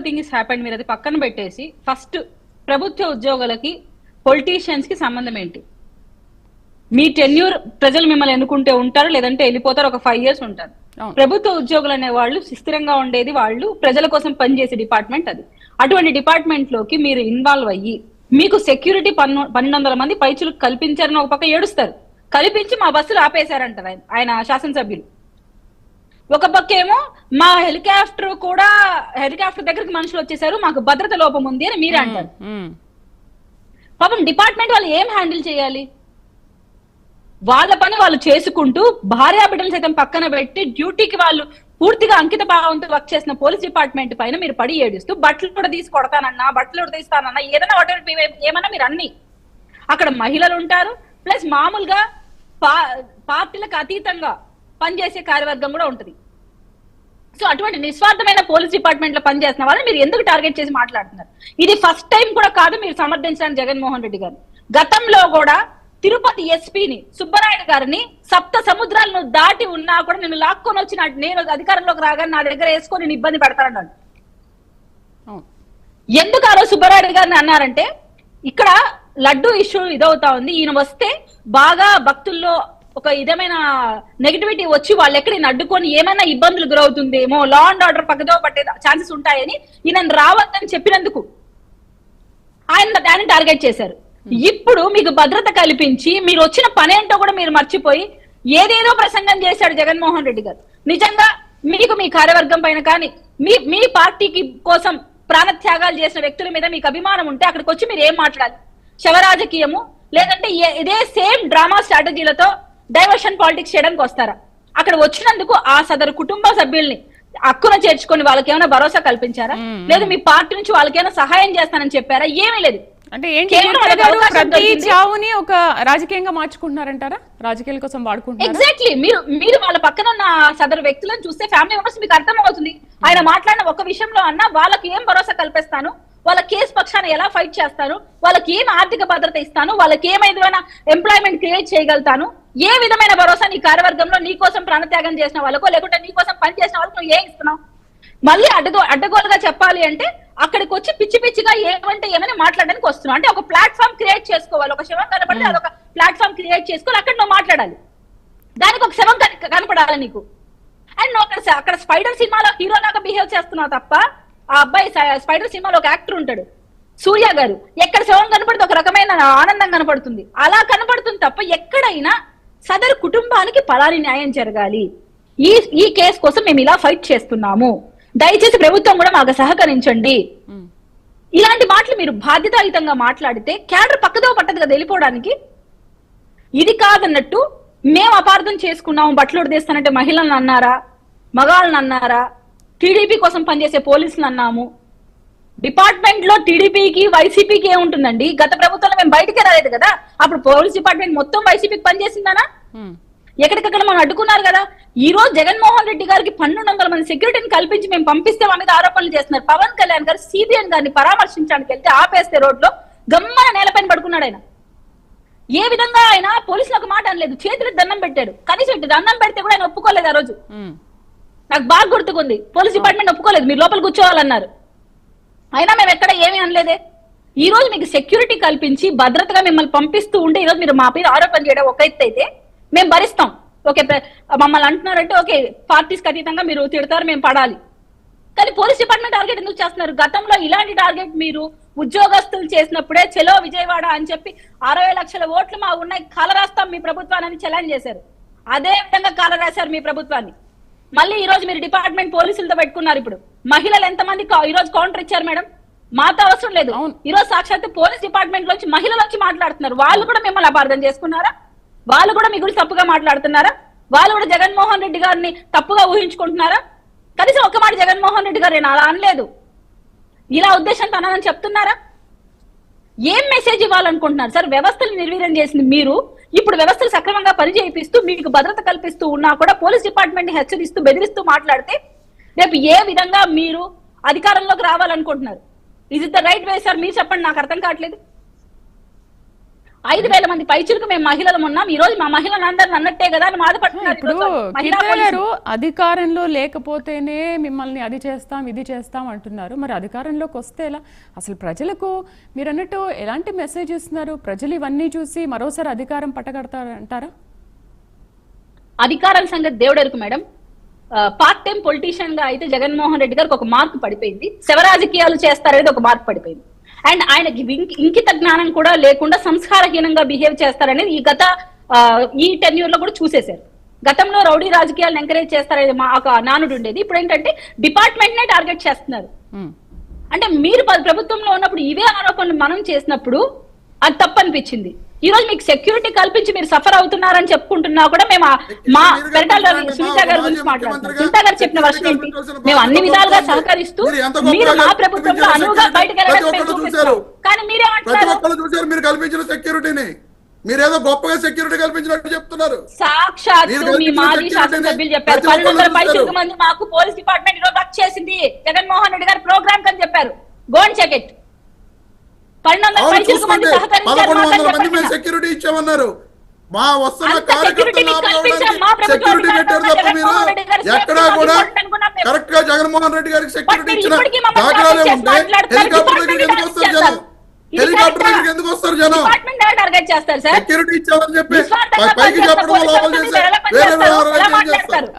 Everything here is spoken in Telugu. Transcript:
థింగ్ ఇస్ హ్యాపెండ్, మీరు అది పక్కన పెట్టేసి ఫస్ట్ ప్రభుత్వ ఉద్యోగులకి పొలిటీషియన్స్ కి సంబంధం ఏంటి? మీ టెన్యూర్ ప్రజలు మిమ్మల్ని ఎన్నుకుంటే ఉంటారు, లేదంటే వెళ్ళిపోతారు, ఒక 5 years ఉంటారు. ప్రభుత్వ ఉద్యోగులు అనే వాళ్ళు స్థిరంగా ఉండేది, వాళ్ళు ప్రజల కోసం పనిచేసే డిపార్ట్మెంట్ అది. అటువంటి డిపార్ట్మెంట్ లోకి మీరు ఇన్వాల్వ్ అయ్యి మీకు సెక్యూరిటీ 1200 మంది పైచులు కల్పించారని ఒక పక్క ఏడుస్తారు, కల్పించి మా బస్సులు ఆపేశారంటారు ఆయన శాసనసభ్యులు. ఒక పక్క ఏమో మా హెలికాప్టర్ దగ్గరికి మనుషులు వచ్చేసారు, మాకు భద్రత లోపం ఉంది అని మీరే అంటారు. పాపం డిపార్ట్మెంట్ వాళ్ళు ఏం హ్యాండిల్ చేయాలి? వాళ్ళ పని వాళ్ళు చేసుకుంటూ భార్యా బిడ్డలు సైతం పక్కన పెట్టి డ్యూటీకి వాళ్ళు పూర్తిగా అంకిత భావంతో వర్క్ చేసిన పోలీస్ డిపార్ట్మెంట్ పైన మీరు పడి ఏడుస్తూ బట్టలు కూడా తీసి కొడతానన్నా, బట్టలు కూడా తీస్తానన్నా, ఏదైనా ఏమన్నా మీరు అన్ని అక్కడ మహిళలు ఉంటారు, ప్లస్ మామూలుగా పార్టీలకు అతీతంగా పనిచేసే కార్యవర్గం కూడా ఉంటుంది. సో అటువంటి నిస్వార్థమైన పోలీస్ డిపార్ట్మెంట్ లో పనిచేసిన వాళ్ళని మీరు ఎందుకు టార్గెట్ చేసి మాట్లాడుతున్నారు? ఇది ఫస్ట్ టైం కూడా కాదు మీరు సమర్థించడానికి జగన్మోహన్ రెడ్డి గారు. గతంలో కూడా తిరుపతి ఎస్పీని సుబ్బరాయుడు గారిని 7 సముద్రాలను దాటి ఉన్నా కూడా నేను లాక్కొని వచ్చిన నేను అధికారంలోకి రాగానే నా దగ్గర వేసుకొని నేను ఇబ్బంది పెడతానన్నాడు. ఎందుకు ఆ రోజు సుబ్బరాయుడు గారిని అన్నారంటే, ఇక్కడ లడ్డు ఇష్యూ ఇదవుతా ఉంది, ఈయన వస్తే బాగా భక్తుల్లో ఒక విధమైన నెగిటివిటీ వచ్చి వాళ్ళు ఎక్కడ అడ్డుకొని ఏమైనా ఇబ్బందులు గురవుతుందేమో, లా అండ్ ఆర్డర్ పక్కదో పట్టే ఛాన్సెస్ ఉంటాయని ఈయన రావద్దని చెప్పినందుకు ఆయన టార్గెట్ చేశారు. ఇప్పుడు మీకు భద్రత కల్పించి మీరు వచ్చిన పని ఏంటో కూడా మీరు మర్చిపోయి ఏదేదో ప్రసంగం చేశాడు జగన్మోహన్ రెడ్డి గారు. నిజంగా మీకు మీ కార్యవర్గం పైన కానీ మీ పార్టీకి కోసం ప్రాణత్యాగాలు చేసిన వ్యక్తుల మీద మీకు అభిమానం ఉంటే అక్కడికి వచ్చి మీరు ఏం మాట్లాడాలి? శవరాజకీయము లేదంటే ఇదే సేమ్ డ్రామా స్ట్రాటజీలతో డైవర్షన్ పాలిటిక్స్ చేయడానికి వస్తారా? అక్కడ వచ్చినందుకు ఆ సదరు కుటుంబ సభ్యుల్ని హక్కున చేర్చుకొని వాళ్ళకి ఏమైనా భరోసా కల్పించారా? లేదు మీ పార్టీ నుంచి వాళ్ళకి ఏమైనా సహాయం చేస్తానని చెప్పారా? ఏమీ లేదు. అంటే ఏంటి ప్రతి చావుని ఒక రాజకీయంగా మార్చుకుంటున్నారంటారా? రాజకీయాల కోసం వాడుకుంటున్నారా? ఎగ్జాక్ట్లీ. మీరు వాళ్ళ పక్కన ఉన్న సదరు వ్యక్తులను చూస్తే ఫ్యామిలీ మెంబర్స్ మీకు అర్థం అవుతుంది. ఆయన మాట్లాడిన ఒక విషయంలో అన్నా వాళ్ళకి ఏం భరోసా కల్పిస్తాను, వాళ్ళ కేసు పక్షాన ఎలా ఫైట్ చేస్తాను, వాళ్ళకి ఏం ఆర్థిక భద్రత ఇస్తాను, వాళ్ళకి ఏమైనా ఎంప్లాయ్మెంట్ క్రియేట్ చేయగలుగుతాను, ఏ విధమైన భరోసా నీ కార్యవర్గంలో నీ కోసం ప్రాణత్యాగం చేసిన వాళ్ళకో లేకుంటే నీ కోసం పని చేసిన వాళ్ళకి నువ్వు ఏం ఇస్తున్నావు? మళ్ళీ అడ్డగోలుగా చెప్పాలి అంటే అక్కడికి వచ్చి పిచ్చి పిచ్చిగా ఏమంటే ఏమైనా మాట్లాడడానికి వస్తున్నావు. అంటే ఒక ప్లాట్ఫామ్ క్రియేట్ చేసుకోవాలి. ఒక శవం కనపడితే అదొక ప్లాట్ఫామ్ క్రియేట్ చేసుకోవాలి, అక్కడ నువ్వు మాట్లాడాలి. దానికి ఒక శవం కనపడాలి నీకు. అండ్ నువ్వు అక్కడ స్పైడర్ సినిమాలో హీరోలాగా బిహేవ్ చేస్తున్నావు తప్ప, ఆ అబ్బాయి స్పైడర్ సినిమాలో ఒక యాక్టర్ ఉంటాడు సూర్య గారు, ఎక్కడ శవం కనపడితే ఒక రకమైన ఆనందం కనపడుతుంది, అలా కనపడుతుంది తప్ప ఎక్కడైనా సదరు కుటుంబానికి పలాని న్యాయం జరగాలి, ఈ కేసు కోసం మేము ఇలా ఫైట్ చేస్తున్నాము, దయచేసి ప్రభుత్వం కూడా మాకు సహకరించండి, ఇలాంటి మాటలు మీరు బాధ్యతాయుతంగా మాట్లాడితే క్యాడర్ పక్కదో పట్టదు కదా వెళ్ళిపోవడానికి. ఇది కాదన్నట్టు మేము అపార్థం చేసుకున్నాము, బట్టలు ఉడదీస్తానంటే మహిళలను అన్నారా, మగాళ్ళని అన్నారా, టీడీపీ కోసం పనిచేసే పోలీసులు అన్నాము. డిపార్ట్మెంట్ లో టీడీపీకి వైసీపీకి ఏముంటుందండి? గత ప్రభుత్వంలో మేము బయటకే రాలేదు కదా, అప్పుడు పోలీస్ డిపార్ట్మెంట్ మొత్తం వైసీపీకి పనిచేసిందనా? ఎక్కడికక్కడ మనం అడ్డుకున్నారు కదా. ఈ రోజు జగన్మోహన్ రెడ్డి గారికి 1200 మంది సెక్యూరిటీని కల్పించి మేము పంపిస్తే మా మీద ఆరోపణలు చేస్తున్నారు. పవన్ కళ్యాణ్ గారు సిబిఎన్ గారిని పరామర్శించడానికి వెళ్తే ఆపేస్తే రోడ్లో గమ్మన నేలపైన పడుకున్నాడు. ఏ విధంగా ఆయన పోలీసులకు మాట అనలేదు, చేతులకు దండం పెట్టాడు. కనీసం దండం పెడితే కూడా ఆయన ఒప్పుకోలేదు. ఆ రోజు నాకు బాగా గుర్తుకుంది, పోలీస్ డిపార్ట్మెంట్ ఒప్పుకోలేదు, మీరు లోపల కూర్చోవాలన్నారు. అయినా మేము ఎక్కడ ఏమీ అనలేదే. ఈ రోజు మీకు సెక్యూరిటీ కల్పించి భద్రతగా మిమ్మల్ని పంపిస్తూ ఉంటే ఈ రోజు మీరు మా మీద ఆరోపణ చేయడం ఒక ఎత్తు అయితే మేము భరిస్తాం. ఓకే, మమ్మల్ని అంటున్నారంటే ఓకే, పార్టీస్కి అతీతంగా మీరు తిడతారు, మేము పడాలి. కానీ పోలీస్ డిపార్ట్మెంట్ టార్గెట్ ఎందుకు చేస్తున్నారు? గతంలో ఇలాంటి టార్గెట్ మీరు ఉద్యోగస్తులు చేసినప్పుడే చెలో విజయవాడ అని చెప్పి 60 లక్షల ఓట్లు మా ఉన్నాయి, కాలరాస్తాం మీ ప్రభుత్వాన్ని ఛాలెంజ్ చేశారు. అదే విధంగా కాలరాశారు మీ ప్రభుత్వాన్ని. మళ్ళీ ఈ రోజు మీరు డిపార్ట్మెంట్ పోలీసులతో పెట్టుకున్నారు. ఇప్పుడు మహిళలు ఎంతమంది ఈ రోజు కౌంటర్ ఇచ్చారు మేడం? మాతో అవసరం లేదు. ఈ రోజు సాక్షాత్ పోలీస్ డిపార్ట్మెంట్ లోంచి మహిళలు వచ్చి మాట్లాడుతున్నారు. వాళ్ళు కూడా మిమ్మల్ని అపార్థం చేసుకున్నారా? వాళ్ళు కూడా మీ గురించి తప్పుగా మాట్లాడుతున్నారా? వాళ్ళు కూడా జగన్మోహన్ రెడ్డి గారిని తప్పుగా ఊహించుకుంటున్నారా? కనీసం ఒక్క మాట జగన్మోహన్ రెడ్డి గారు నేను అలా అనలేదు, ఇలా ఉద్దేశంతో అన్నానని చెప్తున్నారా? ఏం మెసేజ్ ఇవ్వాలనుకుంటున్నారు సార్? వ్యవస్థలు నిర్వీర్యం చేసింది మీరు. ఇప్పుడు వ్యవస్థలు సక్రమంగా పనిచేయిస్తూ మీకు భద్రత కల్పిస్తూ ఉన్నా కూడా పోలీస్ డిపార్ట్మెంట్ హెచ్చరిస్తూ బెదిరిస్తూ మాట్లాడితే రేపు ఏ విధంగా మీరు అధికారంలోకి రావాలనుకుంటున్నారు? Is it the right way sir? మీరు చెప్పండి, నాకు అర్థం కావట్లేదు. 5,000 మంది పైచులకు మేము మహిళలు ఉన్నాం, ఈ రోజు మా మహిళలందరిని అన్నట్టే కదా అని బాధపడుతున్నారు. ఇప్పుడు ఈరోజు మహిళా కీర్తన పోలీసులు. గారు అధికారంలో లేకపోతేనే మిమ్మల్ని అది చేస్తాం ఇది చేస్తాం అంటున్నారు. మరి అధికారంలోకి వస్తే ఎలా? అసలు ప్రజలకు మీరు అన్నట్టు ఎలాంటి మెసేజ్ ఇస్తున్నారు? ప్రజలు ఇవన్నీ చూసి మరోసారి అధికారం పట్టగడతారంటారా? అధికారం సంగతి దేవుడు ఎరుకు మేడం. పార్ట్ టైం పొలిటీషియన్ గా అయితే జగన్మోహన్ రెడ్డి గారికి ఒక మార్క్ పడిపోయింది, శవ రాజకీయాలు చేస్తారనేది ఒక మార్క్ పడిపోయింది. అండ్ ఆయనకి ఇంకిత జ్ఞానం కూడా లేకుండా సంస్కారహీనంగా బిహేవ్ చేస్తారనేది ఈ టెన్యూర్ లో కూడా చూసేశారు. గతంలో రౌడీ రాజకీయాలను ఎంకరేజ్ చేస్తారనేది మా ఒక నానుడు ఉండేది. ఇప్పుడు ఏంటంటే డిపార్ట్మెంట్ నే టార్గెట్ చేస్తున్నారు. అంటే మీరు ప్రభుత్వంలో ఉన్నప్పుడు ఇవే ఆరోపణలు మనం చేసినప్పుడు అది తప్పనిపించింది. ఈ రోజు మీకు సెక్యూరిటీ కల్పించి మీరు సఫర్ అవుతున్నారని చెప్పుకుంటున్నా కూడా మేము మా పెరటాల సునీత గారి గురించి మాట్లాడుతున్నాం. సునీత గారు చెప్పిన వర్షం ఏంటి? మేము అన్ని విధాలుగా సహకరిస్తూ మీరు మా ప్రభుత్వంలో అనువుగా బయటకు వెళ్ళడం, కానీ మీరేమంటున్నారు? మీరు కల్పించిన సెక్యూరిటీని మీరేదో గొప్పగా సెక్యూరిటీ కల్పించినట్టు చెప్తున్నారు. సాక్షాత్తు మీ మాజీ శాసనసభ్యులు చెప్పారు 12,000 మంది మాకు పోలీస్ డిపార్ట్మెంట్ ఈరోజు వర్క్ చేసింది జగన్మోహన్ రెడ్డి గారి ప్రోగ్రామ్ అని చెప్పారు. Go and check it. 12,000 మంది సహకరించారు. సెక్యూరిటీ ఇచ్చామన్నారు. మా వస్తున్న కార్యకర్తలు సెక్యూరిటీ పెట్టారు తప్ప మీరు ఎక్కడా కూడా కరెక్ట్ గా జగన్మోహన్ రెడ్డి గారికి సెక్యూరిటీ ఇచ్చిన దాఖలాలే ఉంటే హెలికాప్టర్ దగ్గరికి ఎందుకు వస్తారు జనం? హెలికాప్టర్ దగ్గరికి ఎందుకు వస్తారు జనం? సెక్యూరిటీ ఇచ్చామని చెప్పి పైకి చెప్పడం లోపల చేస్తే వేరే వ్యవహారాలు చేస్తారు.